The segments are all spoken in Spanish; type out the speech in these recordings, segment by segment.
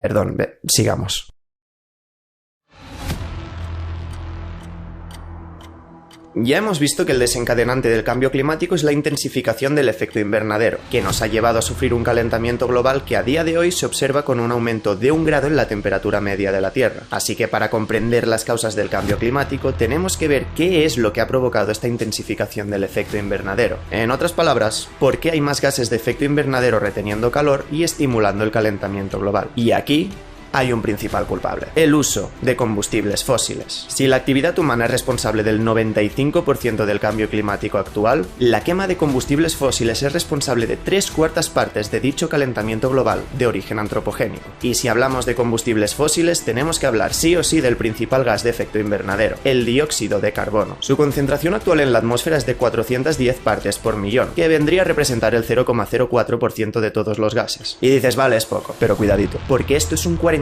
Perdón, sigamos. Ya hemos visto que el desencadenante del cambio climático es la intensificación del efecto invernadero, que nos ha llevado a sufrir un calentamiento global que a día de hoy se observa con un aumento de 1 grado en la temperatura media de la Tierra. Así que para comprender las causas del cambio climático tenemos que ver qué es lo que ha provocado esta intensificación del efecto invernadero. En otras palabras, por qué hay más gases de efecto invernadero reteniendo calor y estimulando el calentamiento global. Y aquí hay un principal culpable: el uso de combustibles fósiles. Si la actividad humana es responsable del 95% del cambio climático actual, la quema de combustibles fósiles es responsable de 3/4 partes de dicho calentamiento global de origen antropogénico. Y si hablamos de combustibles fósiles, tenemos que hablar sí o sí del principal gas de efecto invernadero, el dióxido de carbono. Su concentración actual en la atmósfera es de 410 partes por millón, que vendría a representar el 0,04% de todos los gases. Y dices, vale, es poco, pero cuidadito, porque esto es un 47%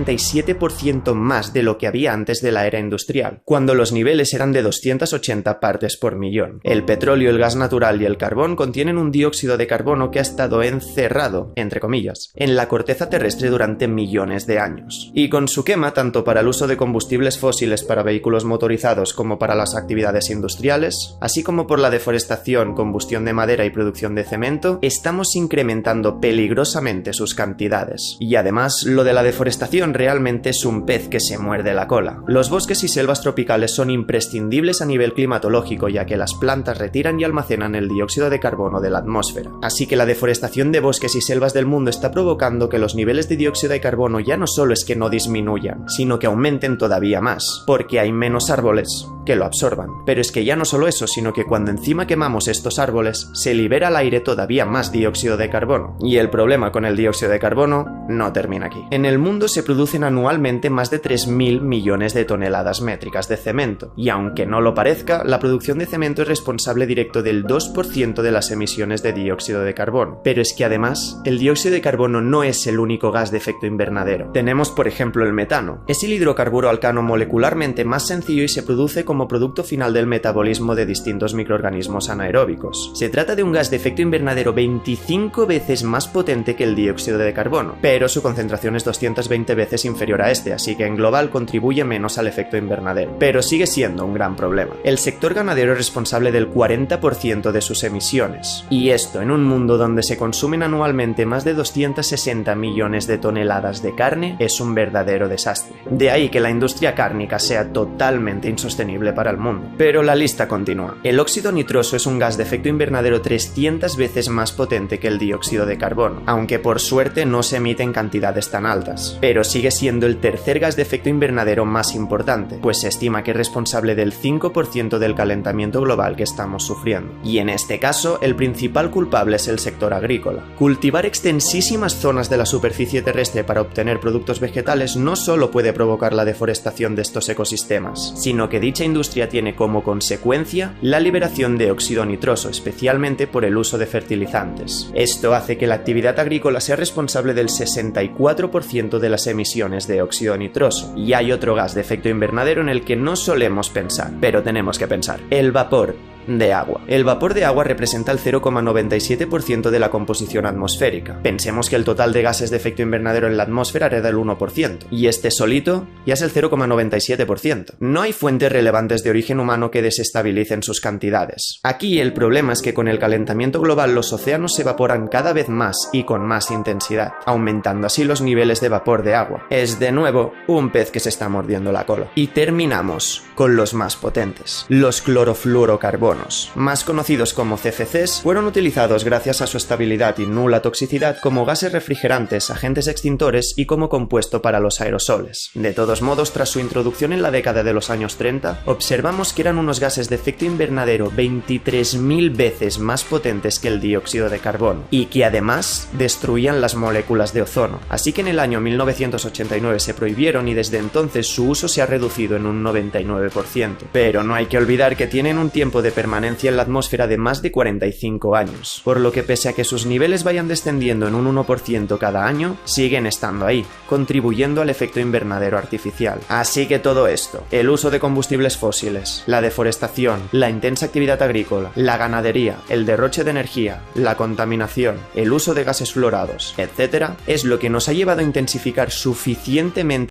más de lo que había antes de la era industrial, cuando los niveles eran de 280 partes por millón. El petróleo, el gas natural y el carbón contienen un dióxido de carbono que ha estado encerrado, entre comillas, en la corteza terrestre durante millones de años. Y con su quema, tanto para el uso de combustibles fósiles para vehículos motorizados como para las actividades industriales, así como por la deforestación, combustión de madera y producción de cemento, estamos incrementando peligrosamente sus cantidades. Y además, lo de la deforestación realmente es un pez que se muerde la cola. Los bosques y selvas tropicales son imprescindibles a nivel climatológico, ya que las plantas retiran y almacenan el dióxido de carbono de la atmósfera. Así que la deforestación de bosques y selvas del mundo está provocando que los niveles de dióxido de carbono ya no solo es que no disminuyan, sino que aumenten todavía más, porque hay menos árboles que lo absorban. Pero es que ya no solo eso, sino que cuando encima quemamos estos árboles, se libera al aire todavía más dióxido de carbono. Y el problema con el dióxido de carbono no termina aquí. En el mundo se producen anualmente más de 3.000 millones de toneladas métricas de cemento, y aunque no lo parezca, la producción de cemento es responsable directo del 2% de las emisiones de dióxido de carbono. Pero es que además, el dióxido de carbono no es el único gas de efecto invernadero. Tenemos, por ejemplo, el metano. Es el hidrocarburo alcano molecularmente más sencillo y se produce como producto final del metabolismo de distintos microorganismos anaeróbicos. Se trata de un gas de efecto invernadero 25 veces más potente que el dióxido de carbono, pero su concentración es 220 veces inferior a este, así que en global contribuye menos al efecto invernadero. Pero sigue siendo un gran problema. El sector ganadero es responsable del 40% de sus emisiones. Y esto en un mundo donde se consumen anualmente más de 260 millones de toneladas de carne es un verdadero desastre. De ahí que la industria cárnica sea totalmente insostenible para el mundo. Pero la lista continúa. El óxido nitroso es un gas de efecto invernadero 300 veces más potente que el dióxido de carbono, aunque por suerte no se emite en cantidades tan altas. Pero sigue siendo el tercer gas de efecto invernadero más importante, pues se estima que es responsable del 5% del calentamiento global que estamos sufriendo. Y en este caso, el principal culpable es el sector agrícola. Cultivar extensísimas zonas de la superficie terrestre para obtener productos vegetales no solo puede provocar la deforestación de estos ecosistemas, sino que dicha industria tiene como consecuencia la liberación de óxido nitroso, especialmente por el uso de fertilizantes. Esto hace que la actividad agrícola sea responsable del 64% de las emisiones de óxido nitroso. Y hay otro gas de efecto invernadero en el que no solemos pensar, pero tenemos que pensar: el vapor de agua. El vapor de agua representa el 0,97% de la composición atmosférica. Pensemos que el total de gases de efecto invernadero en la atmósfera era del 1%, y este solito ya es el 0,97%. No hay fuentes relevantes de origen humano que desestabilicen sus cantidades. Aquí el problema es que con el calentamiento global los océanos se evaporan cada vez más y con más intensidad, aumentando así los niveles de vapor de agua. Es de nuevo un pez que se está mordiendo la cola. Y terminamos con los más potentes, los clorofluorocarbonos. Más conocidos como CFCs, fueron utilizados gracias a su estabilidad y nula toxicidad como gases refrigerantes, agentes extintores y como compuesto para los aerosoles. De todos modos, tras su introducción en la década de los años 30, observamos que eran unos gases de efecto invernadero 23.000 veces más potentes que el dióxido de carbono, y que además destruían las moléculas de ozono. Así que en el año 1989 se prohibieron y desde entonces su uso se ha reducido en un 99%. Pero no hay que olvidar que tienen un tiempo de permanencia permanencia en la atmósfera de más de 45 años, por lo que pese a que sus niveles vayan descendiendo en un 1% cada año, siguen estando ahí, contribuyendo al efecto invernadero artificial. Así que todo esto, el uso de combustibles fósiles, la deforestación, la intensa actividad agrícola, la ganadería, el derroche de energía, la contaminación, el uso de gases fluorados, etc., es lo que nos ha llevado a intensificar suficientemente